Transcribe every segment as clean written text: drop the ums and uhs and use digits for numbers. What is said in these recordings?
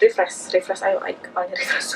refresh, ayo kepalanya refresh.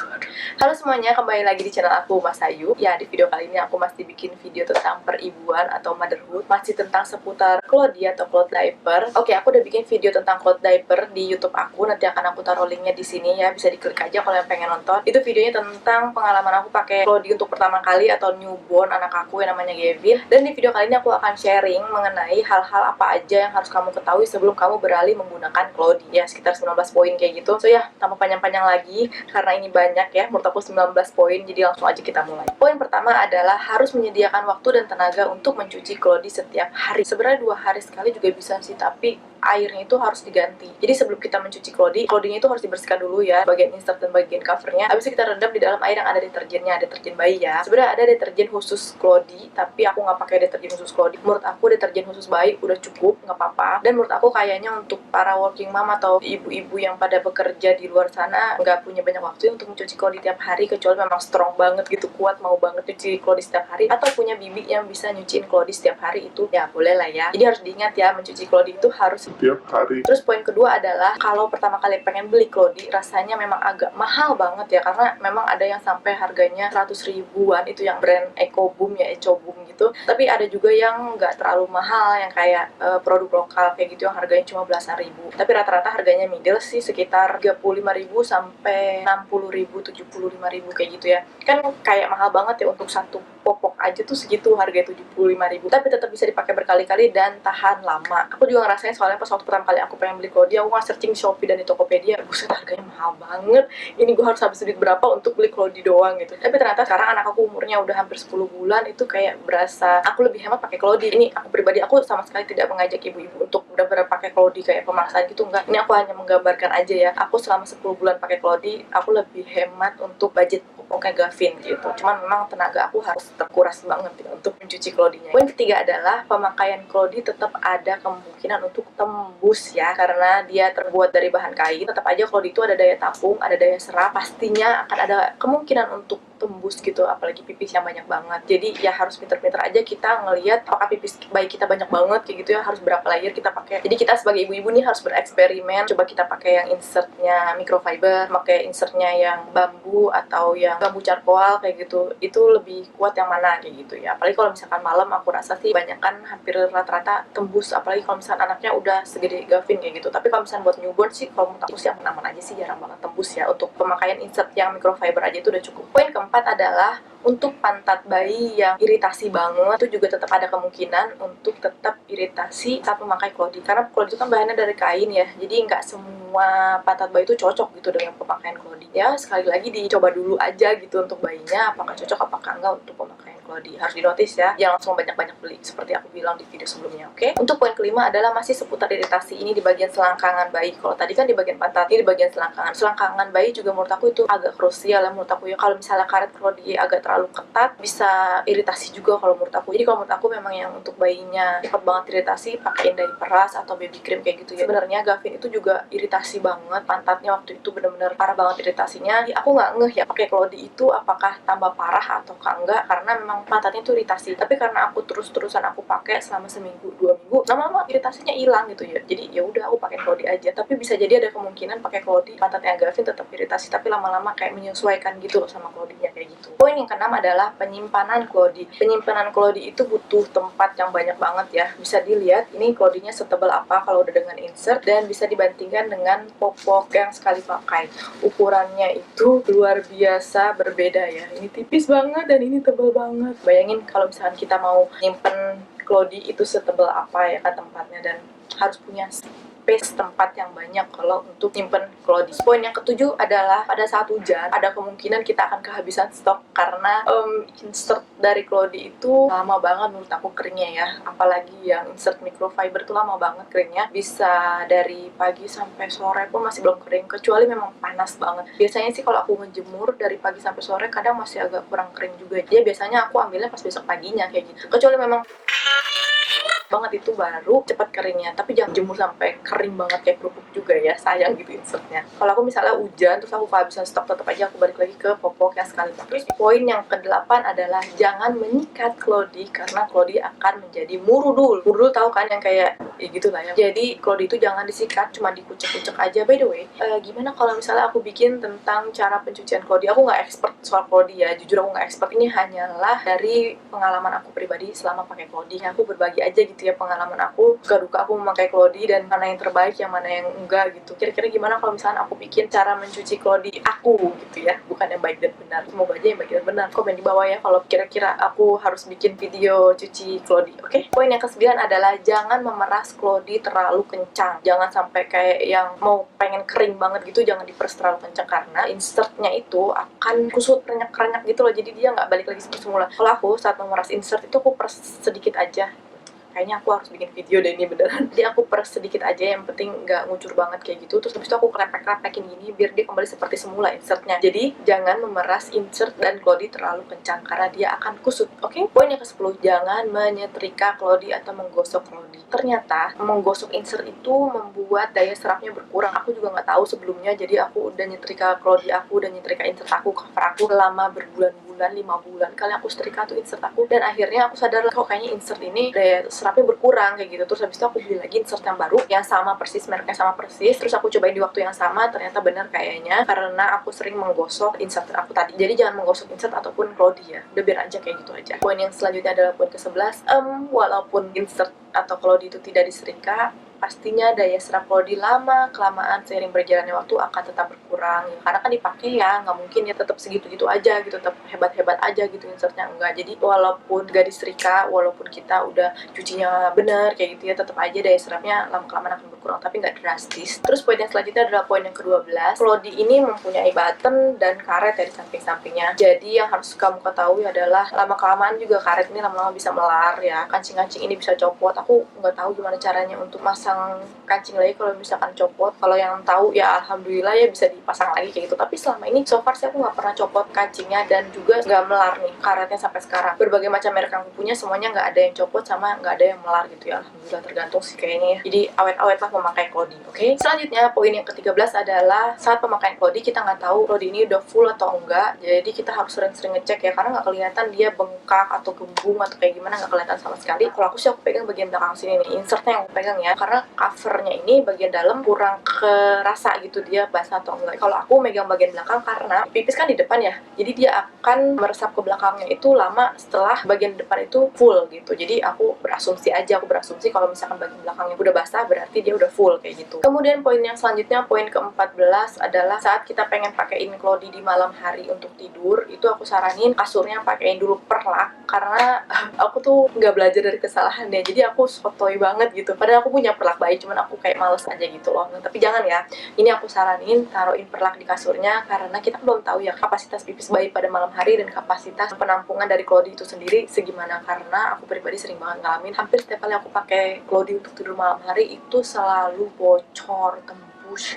Halo semuanya, kembali lagi di channel aku, Mas Ayu. Ya, di video kali ini aku masih bikin video tentang peribuan atau motherhood, masih tentang seputar Cloudy atau cloth diaper. Oke, aku udah bikin video tentang cloth diaper di YouTube aku, nanti akan aku taruh linknya di sini ya, bisa diklik aja kalau yang pengen nonton. Itu videonya tentang pengalaman aku pakai Cloudy untuk pertama kali atau newborn anak aku yang namanya Gavin. Dan di video kali ini aku akan sharing mengenai hal-hal apa aja yang harus kamu ketahui sebelum kamu beralih menggunakan Cloudy. Ya, sekitar 19 poin kayak gitu. So ya, tanpa panjang-panjang lagi, karena ini banyak ya, menurut aku 19 poin, jadi langsung aja kita mulai. Poin pertama adalah harus menyediakan waktu dan tenaga untuk mencuci Cloudy setiap hari. Sebenarnya 2 hari sekali juga bisa sih, tapi airnya itu harus diganti. Jadi sebelum kita mencuci Cloudy-nya itu harus dibersihkan dulu ya, bagian insert dan bagian covernya. Habis itu kita rendam di dalam air yang ada deterjennya, deterjen bayi ya. Sebenarnya ada deterjen khusus Cloudy, tapi aku nggak pakai deterjen khusus Cloudy. Menurut aku deterjen khusus bayi udah cukup, nggak apa-apa. Dan menurut aku kayaknya untuk para working mom atau ibu-ibu yang pada bekerja di luar sana nggak punya banyak waktu untuk mencuci Cloudy tiap hari, kecuali memang strong banget gitu, kuat mau banget nyuci Cloudy setiap hari, atau punya bibi yang bisa nyuciin Cloudy setiap hari, itu ya boleh lah ya. Jadi harus diingat ya, mencuci Cloudy itu harus setiap hari. Terus poin kedua adalah kalau pertama kali pengen beli Cloudy, rasanya memang agak mahal banget ya, karena memang ada yang sampai harganya 100 ribuan, itu yang brand Ecoboom ya, Ecoboom gitu. Tapi ada juga yang nggak terlalu mahal, yang kayak produk lokal kayak gitu, yang harganya cuma belasan ribu. Tapi rata-rata harganya middle sih, sekitar 35.000 sampai 60.000, 75.000 kayak gitu ya. Kan kayak mahal banget ya, untuk satu popok aja tuh segitu harga 75.000. Tapi tetap bisa dipakai berkali-kali dan tahan lama. Aku juga ngerasain, soalnya pas waktu pertama kali aku pengen beli Cloudy, aku searching Shopee dan di Tokopedia, buset harganya mahal banget. Ini gue harus habis duit berapa untuk beli Cloudy doang gitu. Tapi ternyata sekarang anak aku umurnya udah hampir 10 bulan, itu kayak berasa aku lebih hemat pakai Cloudy. Ini aku pribadi, aku sama sekali tidak mengajak ibu-ibu untuk benar-benar pakai Cloudy kayak pemaksaan gitu, enggak. Ini aku hanya menggambarkan aja ya. Aku selama 10 bulan pakai Cloudy, aku lebih hemat untuk budget pokoknya Gavin gitu. Cuman memang tenaga aku harus terkuras banget ya untuk mencuci Cloudy-nya. Poin ketiga adalah pemakaian Cloudy tetap ada kemungkinan untuk tembus ya, karena dia terbuat dari bahan kain. Tetap aja Cloudy itu ada daya tampung, ada daya serap, pastinya akan ada kemungkinan untuk tembus gitu, apalagi pipis yang banyak banget. Jadi ya harus pinter-pinter aja kita ngelihat apakah pipis bayi kita banyak banget kayak gitu ya, harus berapa layer kita pakai. Jadi kita sebagai ibu-ibu nih harus bereksperimen, coba kita pakai yang insertnya microfiber, pakai insertnya yang bambu atau yang bambu charcoal kayak gitu. Itu lebih kuat yang mana kayak gitu ya. Apalagi kalau misalkan malam, aku rasa sih banyak kan hampir rata-rata tembus, apalagi kalau misalkan anaknya udah segede Gavin kayak gitu. Tapi kalau misalkan buat newborn sih, kalau menurut aku sih aman-aman aja sih, jarang banget tembus ya. Untuk pemakaian insert yang microfiber aja itu udah cukup. Poin keempat adalah untuk pantat bayi yang iritasi banget, itu juga tetap ada kemungkinan untuk tetap iritasi saat memakai Cloudy. Karena Cloudy itu kan bahannya dari kain ya, jadi nggak semua pantat bayi itu cocok gitu dengan pemakaian Cloudy. Ya sekali lagi dicoba dulu aja gitu untuk bayinya, apakah cocok apakah enggak untuk pemakaian Cloudy. Harus dinotis ya, jangan langsung banyak-banyak beli seperti aku bilang di video sebelumnya, oke? Untuk poin kelima adalah masih seputar iritasi, ini di bagian selangkangan bayi. Kalau tadi kan di bagian pantat, ini di bagian selangkangan. Selangkangan bayi juga menurut aku itu agak krusial ya, menurut aku ya. Kalau misalnya karet Cloudy agak terlalu ketat, bisa iritasi juga kalau menurut aku. Jadi kalau menurut aku memang yang untuk bayinya cepat banget iritasi, pakein diaper ras atau baby cream kayak gitu ya. Sebenarnya Gavin itu juga iritasi banget, pantatnya waktu itu bener-bener parah banget iritasinya. Jadi aku nggak ngeh ya pakai Cloudy itu apakah tambah parah atau enggak, karena memang pantatnya itu iritasi. Tapi karena aku terus-terusan aku pakai selama seminggu 2 minggu, lama-lama iritasinya hilang gitu ya. Jadi ya udah aku pakai Cloudy aja. Tapi bisa jadi ada kemungkinan pakai Cloudy pantatnya Gavin tetap iritasi, tapi lama-lama kayak menyesuaikan gitu loh sama Cloudy-nya kayak gitu. Poin yang keenam adalah penyimpanan Cloudy. Penyimpanan Cloudy itu butuh tempat yang banyak banget ya. Bisa dilihat ini Cloudy-nya setebal apa kalau udah dengan insert, dan bisa dibandingkan dengan popok yang sekali pakai. Ukurannya itu luar biasa berbeda ya. Ini tipis banget dan ini tebal banget. Bayangin kalau misalkan kita mau nyimpen Cloudy itu setebal apa ya kan tempatnya, dan harus punya space tempat yang banyak kalau untuk nyimpen Cloudy. Poin yang ketujuh adalah pada saat hujan ada kemungkinan kita akan kehabisan stok, karena insert dari Cloudy itu lama banget menurut aku keringnya ya. Apalagi yang insert microfiber itu lama banget keringnya, bisa dari pagi sampai sore pun masih belum kering, kecuali memang panas banget. Biasanya sih kalau aku ngejemur dari pagi sampai sore kadang masih agak kurang kering juga, jadi biasanya aku ambilnya pas besok paginya kayak gitu. Kecuali memang banget itu baru cepat keringnya. Tapi jangan jemur sampai kering banget kayak kerupuk juga ya, sayang gitu insertnya. Kalau aku misalnya hujan terus aku kehabisan stok, tetap aja aku balik lagi ke popok yang sekali pakai. Terus poin yang ke-8 adalah jangan menyikat klodi karena klodi akan menjadi murudul. Murudul tahu kan yang kayak gitu lah ya. Jadi klodi itu jangan disikat, cuma dikucek-kucek aja. By the way, gimana kalau misalnya aku bikin tentang cara pencucian klodi? Aku nggak expert soal klodi ya, jujur aku nggak expert. Ini hanyalah dari pengalaman aku pribadi selama pakai klodi. Aku berbagi aja gitu ya pengalaman aku, suka duka aku memakai klodi dan mana yang terbaik, yang mana yang enggak gitu. Kira-kira gimana kalau misalnya aku bikin cara mencuci klodi aku gitu ya, bukan yang baik dan benar. Semoga aja yang baik dan benar. Komen di bawah ya kalau kira-kira aku harus bikin video cuci klodi. Oke? Poin yang ke-9 adalah jangan memeras klodi terlalu kencang. Jangan sampai kayak yang mau pengen kering banget gitu, jangan diperas terlalu kencang karena insertnya itu akan kusut renyak-renyak gitu loh. Jadi dia nggak balik lagi seperti semula. Kalau aku saat memeras insert itu aku peras sedikit aja. Kayaknya aku harus bikin video deh ini beneran. Jadi aku peras sedikit aja, yang penting nggak ngucur banget kayak gitu. Terus habis itu aku krepek-krepekin gini biar dia kembali seperti semula insertnya. Jadi jangan memeras insert dan klodi terlalu kencang karena dia akan kusut. Oke? Poin yang ke-10, jangan menyetrika klodi atau menggosok klodi. Ternyata menggosok insert itu membuat daya serapnya berkurang. Aku juga nggak tahu sebelumnya, jadi aku udah nyetrika klodi aku, udah nyetrika insert aku, cover aku selama berbulan-bulan, 5 bulan kali aku setrika tuh insert aku, dan akhirnya aku sadar kok kayaknya insert ini daya serapnya berkurang kayak gitu. Terus habis itu aku beli lagi insert yang baru yang sama persis, mereknya sama persis. Terus aku cobain di waktu yang sama, ternyata benar kayaknya karena aku sering menggosok insert aku tadi. Jadi jangan menggosok insert ataupun klodi ya, udah biar aja kayak gitu aja. Poin yang selanjutnya adalah poin ke-11, walaupun insert atau klodi itu tidak disetrika, pastinya daya serap klodi lama kelamaan seiring berjalannya waktu akan tetap berkurang ya, karena kan dipakai ya, nggak mungkin ya tetap segitu-gitu aja gitu, tetap hebat-hebat aja gitu insertnya, enggak. Jadi walaupun gak disetrika, walaupun kita udah cucinya bener kayak gitu ya, tetap aja daya serapnya lama kelamaan akan berkurang, tapi nggak drastis. Terus poin yang selanjutnya adalah poin yang ke-12, klodi ini mempunyai button dan karet dari samping-sampingnya. Jadi yang harus kamu ketahui adalah lama kelamaan juga karet ini lama-lama bisa melar ya, kancing-kancing ini bisa copot. Aku nggak tahu gimana caranya untuk masang kancing lagi kalau misalkan copot. Kalau yang tahu ya alhamdulillah ya bisa dipasang lagi kayak gitu. Tapi selama ini so far sih aku nggak pernah copot kancingnya dan juga nggak melar nih karetnya sampai sekarang. Berbagai macam merek yang aku punya semuanya nggak ada yang copot sama nggak ada yang melar gitu ya. Alhamdulillah, tergantung sih kayaknya ya. Jadi awet-awet lah memakai klodi. Oke? Selanjutnya poin yang ke-13 adalah saat pemakaian klodi kita nggak tahu klodi ini udah full atau enggak. Jadi kita harus sering-sering ngecek ya, karena nggak kelihatan dia bengkak atau gembung atau kayak gimana, nggak kelihatan sama sekali. Kalau aku sih aku pegang bagian belakang sini nih, insertnya yang aku pegang ya, karena covernya ini bagian dalam kurang kerasa gitu dia basah atau enggak. Kalau aku megang bagian belakang karena pipis kan di depan ya, jadi dia akan meresap ke belakangnya itu lama setelah bagian depan itu full gitu. Jadi aku berasumsi kalau misalkan bagian belakangnya udah basah berarti dia udah full kayak gitu. Kemudian poin yang selanjutnya, poin ke-14 adalah saat kita pengen pakein klodi di malam hari untuk tidur, itu aku saranin kasurnya pakein dulu perlak, karena aku tuh nggak belajar dari kesalahannya, jadi aku sotoy banget gitu. Padahal aku punya perlak bayi, cuman aku kayak males aja gitu loh. Nah, tapi jangan ya, ini aku saranin taruhin perlak di kasurnya karena kita belum tahu ya kapasitas pipis bayi pada malam hari dan kapasitas penampungan dari klodi itu sendiri segimana. Karena aku pribadi sering banget ngalamin, hampir setiap kali aku pakai klodi untuk tidur malam hari itu selalu bocor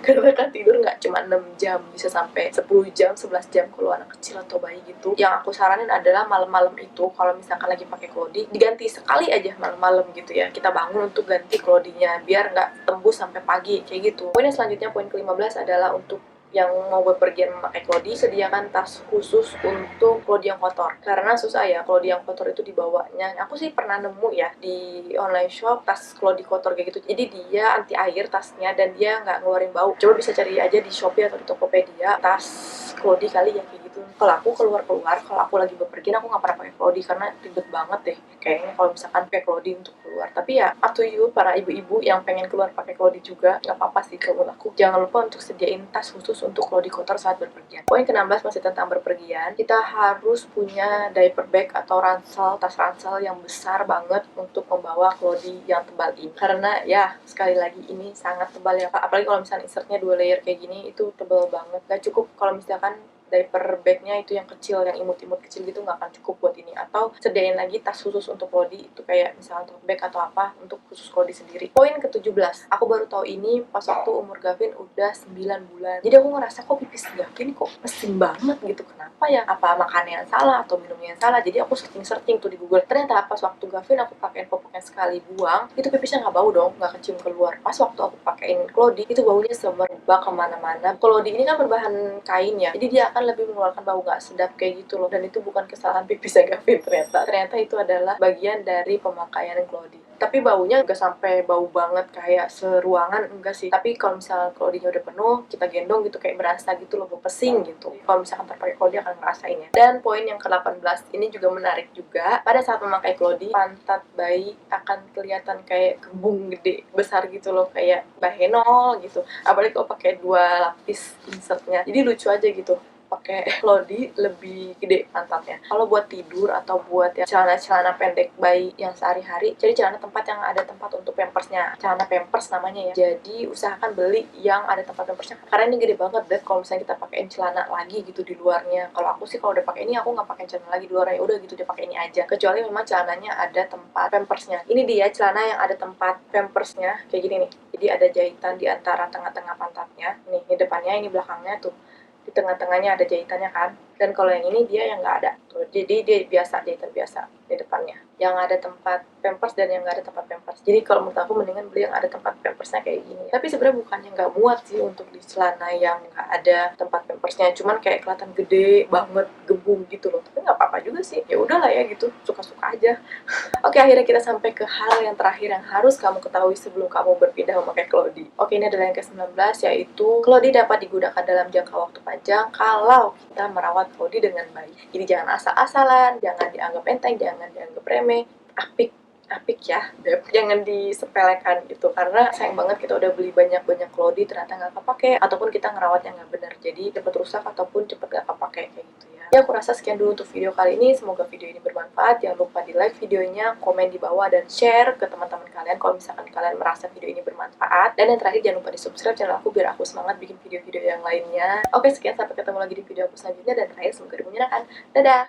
karena kan tidur nggak cuma 6 jam, bisa sampai 10 jam, 11 jam kalau anak kecil atau bayi gitu. Yang aku saranin adalah malam-malam itu kalau misalkan lagi pakai klodi, diganti sekali aja malam-malam gitu ya. Kita bangun untuk ganti klodinya biar nggak tembus sampai pagi kayak gitu. Poin yang selanjutnya, poin ke-15 adalah untuk yang mau bepergian memakai klodi, sediakan tas khusus untuk klodi yang kotor. Karena susah ya klodi yang kotor itu dibawanya. Aku sih pernah nemu ya di online shop tas klodi kotor kayak gitu. Jadi dia anti air tasnya dan dia nggak ngeluarin bau. Coba bisa cari aja di Shopee atau di Tokopedia tas klodi kali ya kayak gitu. Kalau aku keluar-keluar, kalau aku lagi bepergian aku nggak pernah pakai klodi karena ribet banget deh. Kayaknya kalau misalkan pakai klodi untuk keluar. Tapi ya up to you para ibu-ibu yang pengen keluar pakai klodi juga, nggak apa-apa sih kalau aku. Jangan lupa untuk sediain tas khusus untuk klodi kotor saat berpergian. Poin ke-16 masih tentang berpergian. Kita harus punya diaper bag atau ransel, tas ransel yang besar banget untuk membawa klodi yang tebal ini. Karena ya sekali lagi ini sangat tebal ya, apalagi kalau misalnya insertnya 2 layer kayak gini, itu tebal banget. Gak cukup kalau misalkan diaper bagnya itu yang kecil, yang imut-imut kecil gitu nggak akan cukup buat ini. Atau sediain lagi tas khusus untuk Clody, itu kayak misalnya tote bag atau apa untuk khusus Clody sendiri. Poin ke-17, aku baru tahu ini pas waktu umur Gavin udah 9 bulan. Jadi aku ngerasa kok pipis Gavin kok pesing banget gitu, kenapa ya? Apa makannya yang salah atau minumnya yang salah? Jadi aku searching tuh di Google. Ternyata pas waktu Gavin aku pakein popoknya sekali buang, itu pipisnya nggak bau dong, nggak kecium keluar. Pas waktu aku pakein Clody, itu baunya semerbak kemana-mana. Clody ini kan berbahan kain ya, jadi dia akan lebih mengeluarkan bau nggak sedap kayak gitu loh. Dan itu bukan kesalahan pipisnya Gavin ternyata itu adalah bagian dari pemakaian Clody. Tapi baunya nggak sampai bau banget kayak seruangan, enggak sih. Tapi kalau misalnya Clody-nya udah penuh, kita gendong gitu kayak berasa gitu loh, bau pesing gitu. Kalau misalkan terpakai Clody akan ngerasain ya. Dan poin yang ke-18 ini juga menarik juga. Pada saat memakai Clody, pantat bayi akan kelihatan kayak kembung gede besar gitu loh, kayak bahenol gitu. Apalagi kalau pakai 2 lapis insertnya. Jadi lucu aja gitu, pakai Clody lebih gede pantatnya. Kalau buat tidur atau buat ya celana-celana pendek bayi yang sehari-hari, jadi celana tempat yang ada tempat untuk pampersnya, celana pampers namanya ya. Jadi usahakan beli yang ada tempat pampersnya, karena ini gede banget deh kalau misalnya kita pakein celana lagi gitu di luarnya. Kalau aku sih kalau udah pakai ini aku nggak pakai celana lagi di luar, ya udah gitu dia pakai ini aja. Kecuali memang celananya ada tempat pampersnya. Ini dia celana yang ada tempat pampersnya kayak gini nih. Jadi ada jahitan di antara tengah-tengah pantatnya. Nih, ini depannya, ini belakangnya tuh. Di tengah-tengahnya ada jahitannya kan. Dan kalau yang ini dia yang nggak ada tuh, jadi dia biasa, jahitan biasa di depannya yang ada tempat pampers dan yang nggak ada tempat pampers. Jadi kalau menurut aku mendingan beli yang ada tempat pampersnya kayak gini. Tapi sebenarnya bukannya nggak muat sih untuk di celana yang nggak ada tempat pampersnya, cuman kayak kelihatan gede banget, gebung gitu loh. Tapi nggak apa-apa juga sih, ya udahlah ya gitu, suka-suka aja. Oke, akhirnya kita sampai ke hal yang terakhir yang harus kamu ketahui sebelum kamu berpindah memakai Clody. Oke, ini adalah yang ke-19, yaitu Clody dapat digunakan dalam jangka waktu panjang kalau kita merawat Clody dengan baik. Jadi jangan asal-asalan, jangan dianggap enteng, jangan dianggap remeh, apik ya, Beb. Jangan disepelekan gitu, karena sayang banget kita udah beli banyak-banyak Clody ternyata nggak kepake, ataupun kita ngerawatnya nggak benar, jadi cepet rusak ataupun cepet nggak kepake kayak gitu ya. Ya, aku rasa sekian dulu untuk video kali ini. Semoga video ini bermanfaat. Jangan lupa di like videonya, komen di bawah, dan share ke teman-teman kalian kalau misalkan kalian merasa video ini bermanfaat. Dan yang terakhir, jangan lupa di subscribe channel aku biar aku semangat bikin video-video yang lainnya. Oke, sekian, sampai ketemu lagi di video aku selanjutnya. Dan terakhir, semoga menyenangkan. Dadah!